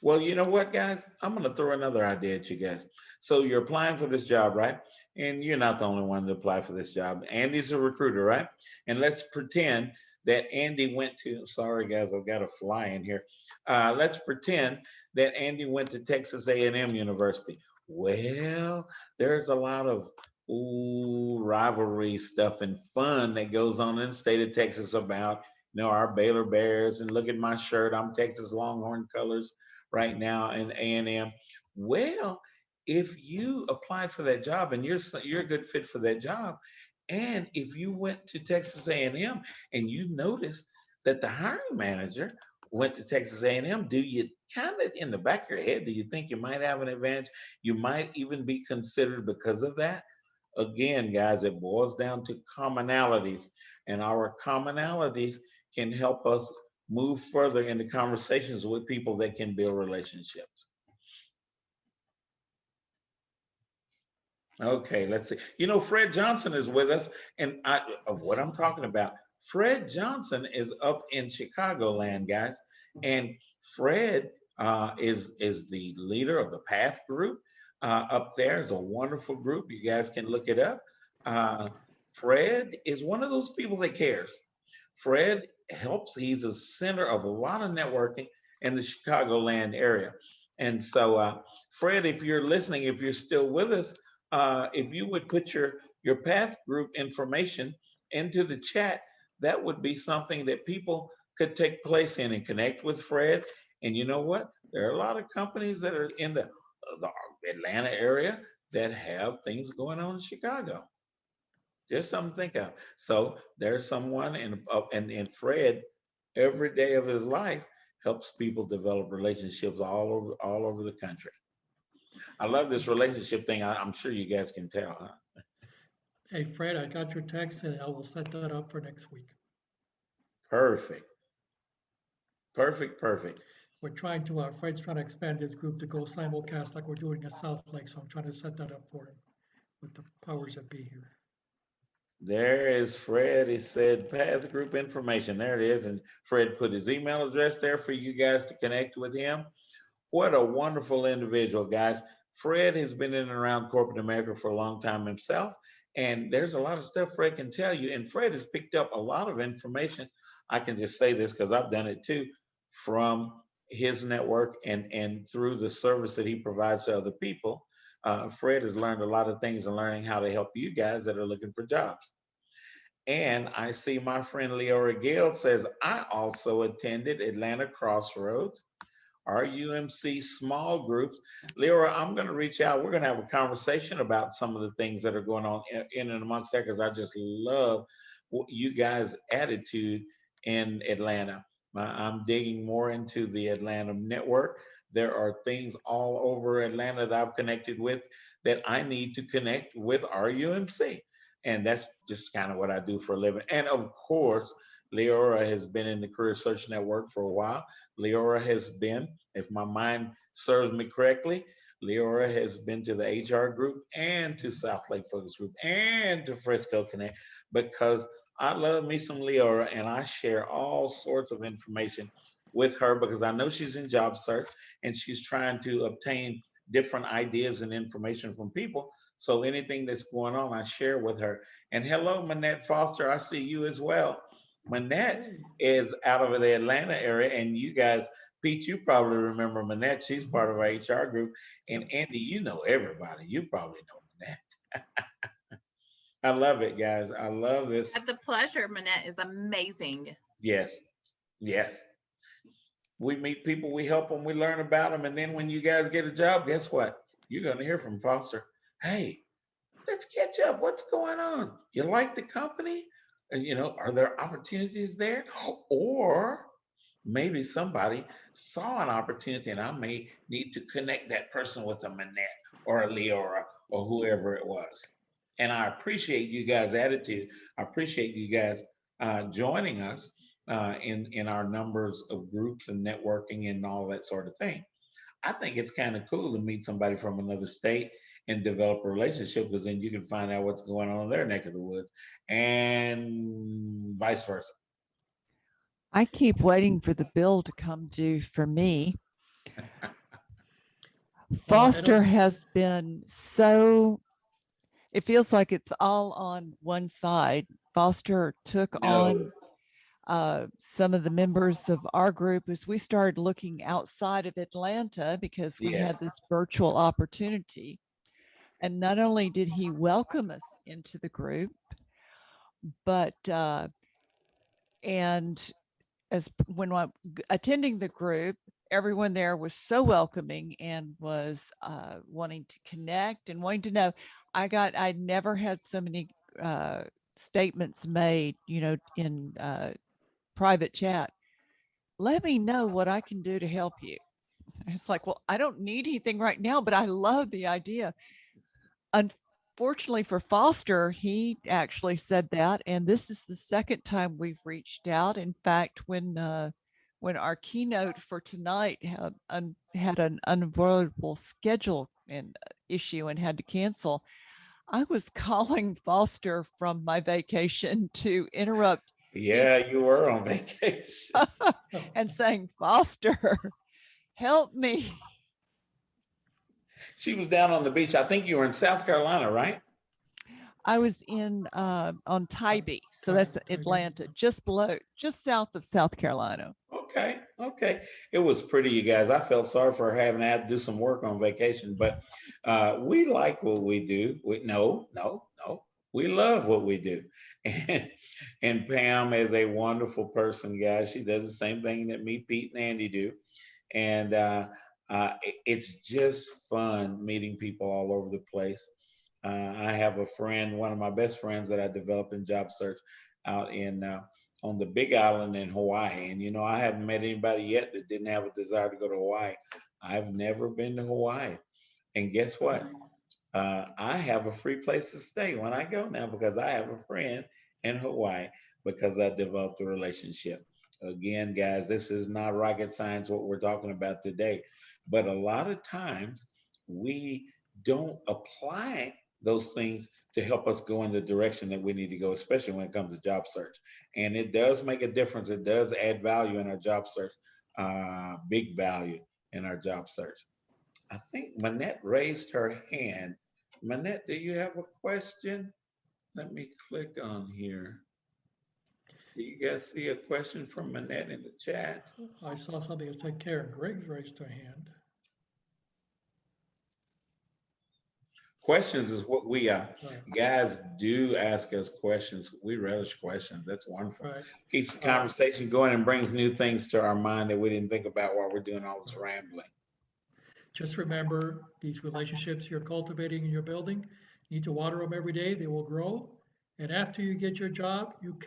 A: Well, you know what, guys? I'm going to throw another idea at you guys. So you're applying for this job, right? And you're not the only one to apply for this job. Andy's a recruiter, right? And let's pretend that Andy went to, sorry guys, I've got a fly in here. Let's pretend that Andy went to Texas A&M University. Well, there's a lot of rivalry stuff and fun that goes on in the state of Texas about, our Baylor Bears, and look at my shirt, I'm Texas Longhorn colors right now in A&M. Well, if you applied for that job and you're a good fit for that job, and if you went to Texas A&M and you noticed that the hiring manager went to Texas A&M, do you kind of in the back of your head, do you think you might have an advantage? You might even be considered because of that. Again, guys, it boils down to commonalities, and our commonalities can help us move further into conversations with people that can build relationships. Okay, let's see. Fred Johnson is with us, and of what I'm talking about. Fred Johnson is up in Chicagoland, guys, and Fred is the leader of the Path Group. Up there is a wonderful group. You guys can look it up. Fred is one of those people that cares. Fred helps. He's a center of a lot of networking in the Chicagoland area. And so, Fred, if you're listening, if you're still with us, if you would put your Path Group information into the chat, that would be something that people could take place in, and connect with Fred. And you know what? There are a lot of companies that are in the Atlanta area that have things going on in Chicago. Just something to think of. So there's someone, and Fred, every day of his life, helps people develop relationships all over the country. I love this relationship thing. I'm sure you guys can tell, huh?
D: Hey, Fred, I got your text and I will set that up for next week.
A: Perfect. Perfect. Perfect.
D: We're trying to, Fred's trying to expand his group to go simulcast like we're doing at South Lake, so I'm trying to set that up for him with the powers that be here.
A: There is Fred. He said path group information. There it is. And Fred put his email address there for you guys to connect with him. What a wonderful individual, guys. Fred has been in and around corporate America for a long time himself. And there's a lot of stuff Fred can tell you. And Fred has picked up a lot of information. I can just say this because I've done it too, from his network and through the service that he provides to other people. Fred has learned a lot of things and learning how to help you guys that are looking for jobs. And I see my friend Leora Gale says, I also attended Atlanta Crossroads, RUMC small groups. Leora, I'm going to reach out. We're going to have a conversation about some of the things that are going on in and amongst that, because I just love what you guys' attitude in Atlanta. I'm digging more into the Atlanta network. There are things all over Atlanta that I've connected with that I need to connect with RUMC. And that's just kind of what I do for a living. And of course, Leora has been in the Career Search Network for a while. Leora has been, if my mind serves me correctly, Leora has been to the HR group and to South Lake Focus Group and to Frisco Connect, because I love me some Leora, and I share all sorts of information with her because I know she's in job search and she's trying to obtain different ideas and information from people. So anything that's going on, I share with her. And hello, Manette Foster, I see you as well. Manette is out of the Atlanta area, and you guys, Pete, you probably remember Manette. She's part of our HR group. And Andy, you know everybody. You probably know Manette. I love it, guys. I love this.
C: At the pleasure, Manette is amazing.
A: Yes, yes. We meet people, we help them, we learn about them, and then when you guys get a job, guess what? You're going to hear from Foster. Hey, let's catch up. What's going on? You like the company? And are there opportunities there? Or maybe somebody saw an opportunity and I may need to connect that person with a Manette or a Leora or whoever it was. And I appreciate you guys' attitude. I appreciate you guys joining us in our numbers of groups and networking and all that sort of thing. I think it's kind of cool to meet somebody from another state and develop a relationship, because then you can find out what's going on in their neck of the woods and vice versa.
B: I keep waiting for the bill to come due for me. Foster has been so, it feels like it's all on one side. Foster took on some of the members of our group as we started looking outside of Atlanta, because we had this virtual opportunity. And not only did he welcome us into the group, but and when I'm attending the group, everyone there was so welcoming and was wanting to connect and wanting to know. I never had so many statements made, in private chat. Let me know what I can do to help you. It's like, well, I don't need anything right now, but I love the idea. Unfortunately for Foster, he actually said that, and this is the second time we've reached out. In fact, when our keynote for tonight had an unavoidable schedule and issue and had to cancel, I was calling Foster from my vacation to interrupt.
A: Yeah, you were on vacation.
B: And saying, Foster, help me.
A: She was down on the beach. I think you were in South Carolina, right?
B: I was in on Tybee, so that's Atlanta, just south of South Carolina.
A: Okay. It was pretty, you guys. I felt sorry for her having to do some work on vacation, but we like what we do. No. We love what we do. And, and Pam is a wonderful person, guys. She does the same thing that me, Pete, and Andy do. And it's just fun meeting people all over the place. I have a friend, one of my best friends that I developed in job search out in on the Big Island in Hawaii. And I haven't met anybody yet that didn't have a desire to go to Hawaii. I've never been to Hawaii. And guess what? I have a free place to stay when I go now because I have a friend in Hawaii because I developed a relationship. Again, guys, this is not rocket science what we're talking about today, but a lot of times we don't apply those things to help us go in the direction that we need to go, especially when it comes to job search. And it does make a difference. It does add value in our job search, big value in our job search. I think Manette raised her hand. Manette, do you have a question? Let me click on here. Do you guys see a question from Manette in the chat?
D: I saw something that said Karen Griggs raised her hand.
A: Questions is what we
D: Right.
A: guys do ask us questions. We relish questions. That's wonderful.
D: Right.
A: Keeps the conversation going and brings new things to our mind that we didn't think about while we're doing all this rambling.
D: Just remember, these relationships you're cultivating in your building, you need to water them every day. They will grow. And after you get your job, you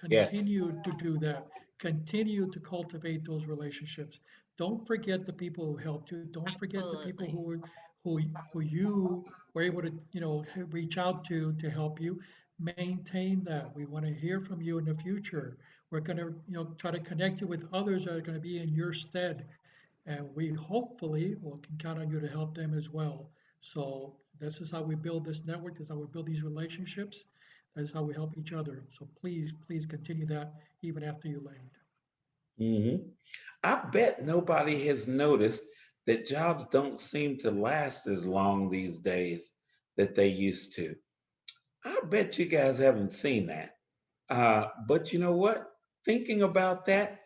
A: Yes.
D: continue to do that. Continue to cultivate those relationships. Don't forget the people who helped you. Don't forget the people
C: Absolutely.
D: who you were able to, reach out to help you. Maintain that. We want to hear from you in the future. We're going to, try to connect you with others that are going to be in your stead, and we hopefully will can count on you to help them as well. So this is how we build this network. This is how we build these relationships. That's how we help each other. So please continue that even after you land.
A: I bet nobody has noticed that jobs don't seem to last as long these days that they used to. I bet you guys haven't seen that. But you know what? Thinking about that,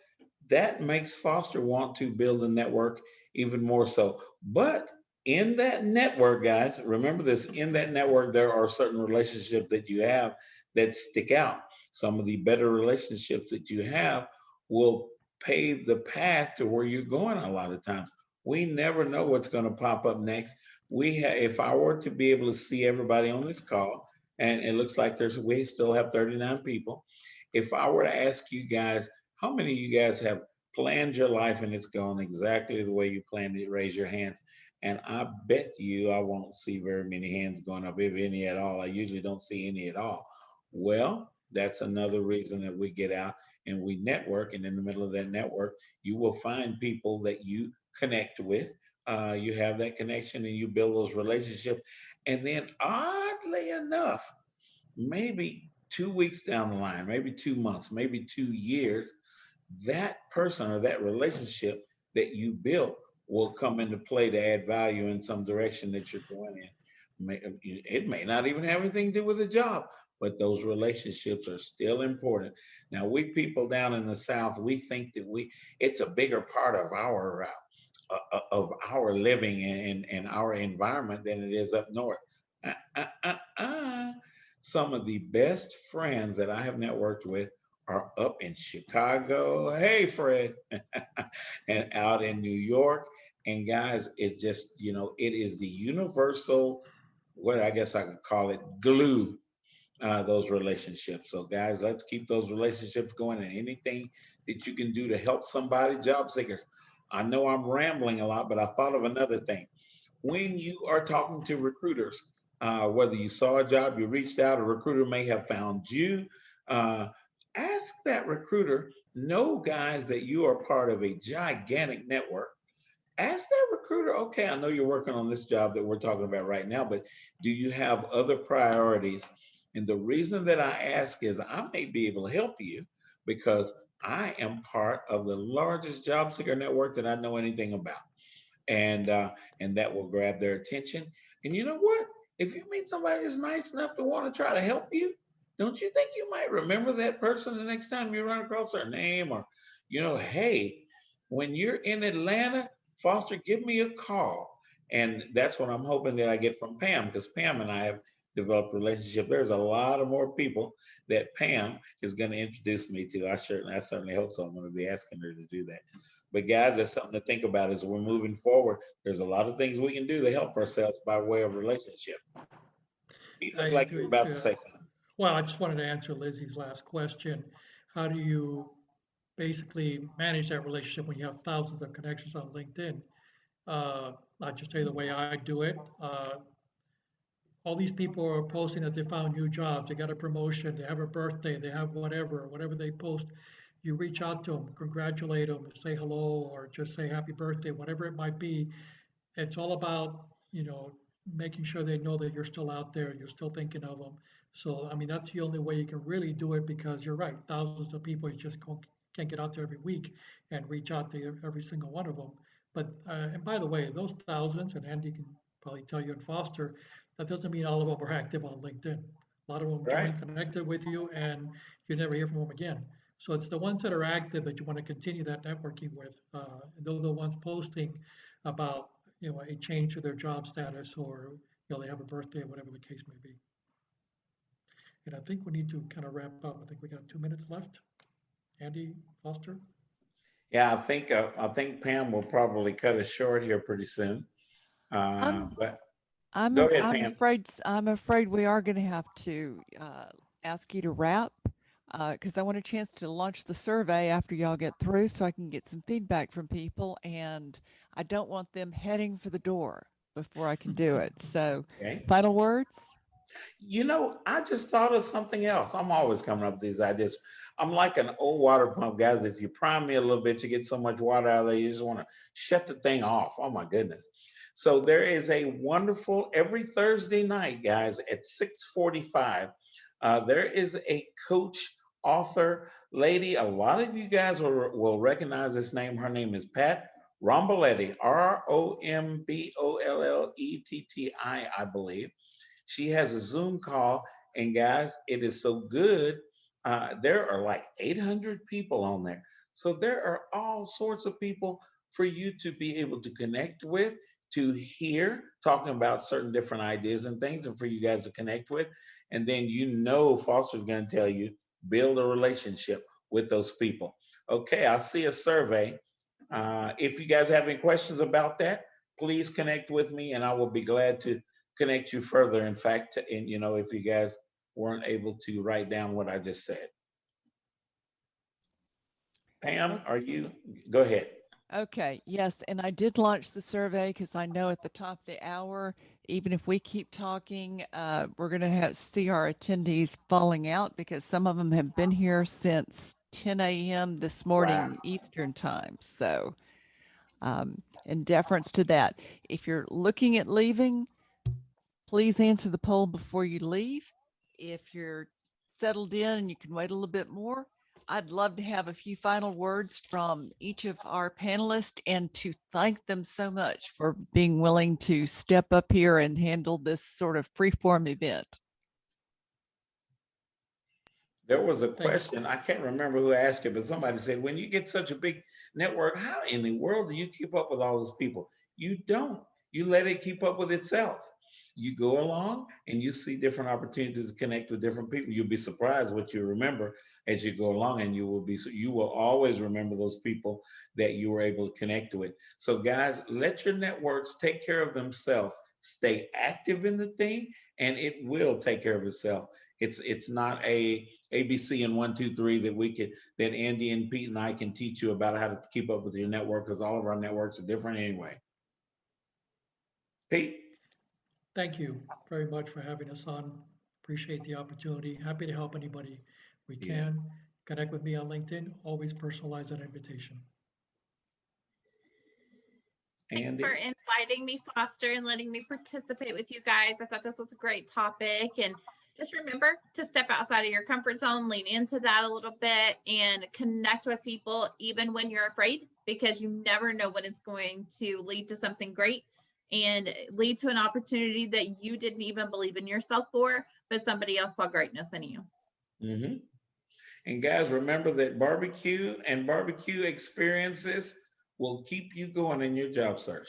A: that makes Foster want to build a network even more so. But in that network, guys, remember this, in that network, there are certain relationships that you have that stick out. Some of the better relationships that you have will pave the path to where you're going a lot of times. We never know what's going to pop up next. If I were to be able to see everybody on this call, and it looks like we still have 39 people. If I were to ask you guys, how many of you guys have planned your life and it's gone exactly the way you planned it? Raise your hands. And I bet you I won't see very many hands going up, if any at all. I usually don't see any at all. Well, that's another reason that we get out and we network. And in the middle of that network, you will find people that you connect with. You have that connection and you build those relationships. And then, oddly enough, maybe 2 weeks down the line, maybe 2 months, maybe 2 years, that person or that relationship that you built will come into play to add value in some direction that you're going in. It may not even have anything to do with a job, but those relationships are still important. Now, we people down in the South, we think that it's a bigger part of our living and our environment than it is up north. Uh, uh, uh, uh. Some of the best friends that I have networked with are up in Chicago. Hey, Fred, and out in New York. And guys, it just, it is the universal, what I guess I could call it, glue, those relationships. So, guys, let's keep those relationships going, and anything that you can do to help somebody, job seekers. I know I'm rambling a lot, but I thought of another thing. When you are talking to recruiters, whether you saw a job, you reached out, a recruiter may have found you. Uh, Ask that recruiter, know, guys, that you are part of a gigantic network. Ask that recruiter, okay, I know you're working on this job that we're talking about right now, but do you have other priorities? And the reason that I ask is I may be able to help you because I am part of the largest job seeker network that I know anything about. And that will grab their attention. And you know what? If you meet somebody that's nice enough to want to try to help you, don't you think you might remember that person the next time you run across their name? Or, hey, when you're in Atlanta, Foster, give me a call. And that's what I'm hoping that I get from Pam, because Pam and I have develop a relationship. There's a lot of more people that Pam is going to introduce me to. I certainly hope so. I'm going to be asking her to do that. But guys, that's something to think about as we're moving forward. There's a lot of things we can do to help ourselves by way of relationship. You look like you're about to say something.
D: Well, I just wanted to answer Lizzie's last question. How do you basically manage that relationship when you have thousands of connections on LinkedIn? I'll just tell you the way I do it. All these people are posting that they found new jobs, they got a promotion, they have a birthday, they have whatever they post. You reach out to them, congratulate them, say hello, or just say happy birthday, whatever it might be. It's all about, making sure they know that you're still out there, you're still thinking of them. So, I mean, that's the only way you can really do it, because you're right, thousands of people, you just can't get out there every week and reach out to every single one of them. But, and by the way, those thousands, and Andy can probably tell you, and Foster, that doesn't mean all of them are active on LinkedIn. A lot of them
A: Right.
D: join, connected with you, and you never hear from them again. So it's the ones that are active that you want to continue that networking with. And they're the ones posting about, a change to their job status, or, they have a birthday, whatever the case may be. And I think we need to kind of wrap up. I think we got 2 minutes left. Andy, Foster?
A: Yeah, I think Pam will probably cut us short here pretty soon.
B: I'm
A: But
B: I'm
A: go
B: af-
A: ahead,
B: I'm
A: Pam.
B: afraid I'm afraid we are going to have to ask you to wrap because I want a chance to launch the survey after y'all get through, so I can get some feedback from people, and I don't want them heading for the door before I can do it. So,
A: Okay.
B: final words.
A: I just thought of something else. I'm always coming up with these ideas. I'm like an old water pump, guys. If you prime me a little bit, you get so much water out of there, you just want to shut the thing off. Oh my goodness. So there is a wonderful every Thursday night, guys, at 6:45. There is a coach, author, lady. A lot of you guys will recognize this name. Her name is Pat Romboletti, Rombolletti, I believe. She has a Zoom call, and guys, it is so good. There are like 800 people on there. So there are all sorts of people for you to be able to connect with, to hear, talking about certain different ideas and things, and for you guys to connect with. And then Foster's going to tell you, build a relationship with those people. Okay, I see a survey. If you guys have any questions about that, please connect with me, and I will be glad to connect you further. In fact, and if you guys weren't able to write down what I just said. Pam, are you? Go ahead.
B: Okay, yes, and I did launch the survey because I know at the top of the hour, even if we keep talking, we're going to see our attendees falling out because some of them have been here since 10 a.m. this
A: Wow.
B: morning Eastern time. So, in deference to that, if you're looking at leaving, please answer the poll before you leave. If you're settled in and you can wait a little bit more, I'd love to have a few final words from each of our panelists and to thank them so much for being willing to step up here and handle this sort of freeform event.
A: There was a
D: Thank you.
A: question, I can't remember who asked it, but somebody said, when you get such a big network, how in the world do you keep up with all those people? You don't. You let it keep up with itself. You go along and you see different opportunities to connect with different people. You'll be surprised what you remember as you go along, and you will always remember those people that you were able to connect with. So guys, let your networks take care of themselves. Stay active in the thing, and it will take care of itself. It's not a ABC and 1, 2, 3 that Andy and Pete and I can teach you about how to keep up with your network, because all of our networks are different anyway. Pete?
D: Thank you very much for having us on. Appreciate the opportunity. Happy to help anybody we can.
A: Yes.
D: Connect with me on LinkedIn. Always personalize that invitation.
C: Thanks
A: Andy?
C: for inviting me, Foster, and letting me participate with you guys. I thought this was a great topic. And just remember to step outside of your comfort zone, lean into that a little bit, and connect with people even when you're afraid, because you never know when it's going to lead to something great and lead to an opportunity that you didn't even believe in yourself for, but somebody else saw greatness in you.
A: Mm-hmm. And guys, remember that barbecue and barbecue experiences will keep you going in your job search.